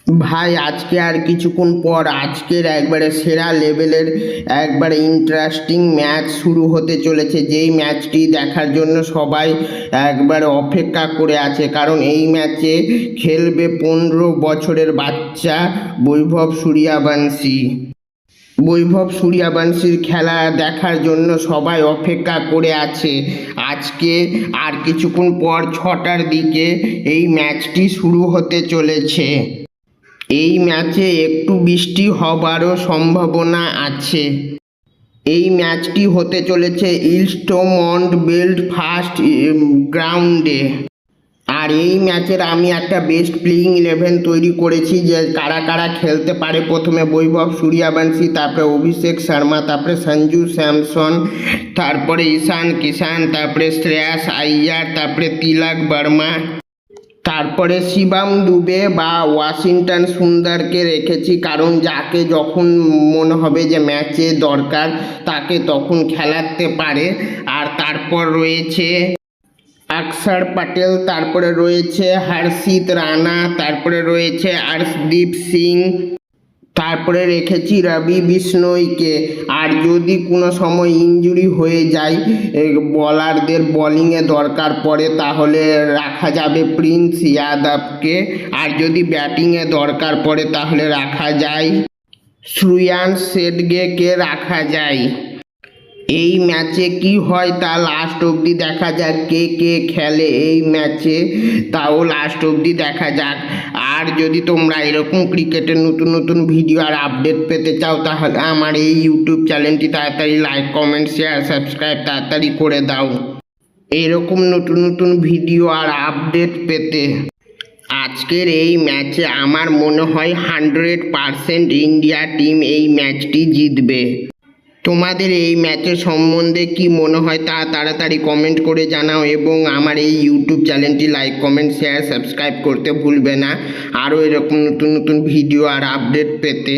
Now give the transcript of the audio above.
ভাই আজকে আর কিছুক্ষণ পর আজকের একবারে সেরা লেভেলের একবারে ইন্টারেস্টিং ম্যাচ শুরু হতে চলেছে, যেই ম্যাচটি দেখার জন্য সবাই একবারে অপেক্ষা করে আছে। কারণ এই ম্যাচে খেলবে 15 বছরের বাচ্চা বৈভব সূর্যবংশীর খেলা দেখার জন্য সবাই অপেক্ষা করে আছে। আজকে আর কিছুক্ষণ পর 6টার দিকে এই ম্যাচটি শুরু হতে চলেছে। এই ম্যাচে একটু বৃষ্টি হবারও সম্ভাবনা আছে। এই ম্যাচটি হতে চলেছে ইস্টমন্ড বেলফাস্ট গ্রাউন্ডে। আর এই ম্যাচের আমি একটা বেস্ট প্লেয়িং 11 তৈরি করেছি, যে কারা কারা খেলতে পারে। প্রথমে বৈভব সূর্যবংশী, তারপরে অভিষেক শর্মা, তারপরে সঞ্জু স্যামসন, তারপরে ঈশান কিষান, তারপরে শ্রেয়াস আইয়ার, তারপরে তিলক বর্মা, তারপরে শিবম দুবে বা ওয়াশিংটন সুন্দরকে রেখেছি। কারণ যাকে যখন মনে হবে যে ম্যাচে দরকার তাকে তখন খেলাতে পারে। আর তারপর রয়েছে অক্ষর পটেল, তারপরে রয়েছে হর্ষিত রানা, তারপরে রয়েছে অর্শদীপ সিং, তারপরে রেখেছি রবি বিষ্ণইকে। আর যদি কোনো সময় ইনজুরি হয়ে যায়, বলারদের বোলিংয়ে দরকার পড়ে, তাহলে রাখা যাবে প্রিন্স যাদবকে। আর যদি ব্যাটিংয়ে দরকার পড়ে তাহলে রাখা যায় শ্রেয়াস আইয়ারকে রাখা যায়। এই ম্যাচে কি হয় তা লাস্ট অবধি দেখা যাক, কে কে খেলে এই ম্যাচে তাও লাস্ট অবধি দেখা যাক। আর যদি তোমরা এরকম ক্রিকেটের নতুন নতুন ভিডিও আর আপডেট পেতে চাও, তাহলে আমার এই ইউটিউব চ্যানেলটি তাড়াতাড়ি লাইক কমেন্ট শেয়ার সাবস্ক্রাইব তাড়াতাড়ি করে দাও এরকম নতুন নতুন ভিডিও আর আপডেট পেতে। আজকের এই ম্যাচে আমার মনে হয় 100% ইন্ডিয়া টিম এই ম্যাচটি জিতবে। তোমাদের এই ম্যাচের সম্বন্ধে কি মনে হয় তা তাড়াতাড়ি কমেন্ট করে জানাও, এবং আমার এই ইউটিউব চ্যানেলটি লাইক কমেন্ট শেয়ার সাবস্ক্রাইব করতে ভুলবে না আরও এরকম নতুন নতুন ভিডিও আর আপডেট পেতে।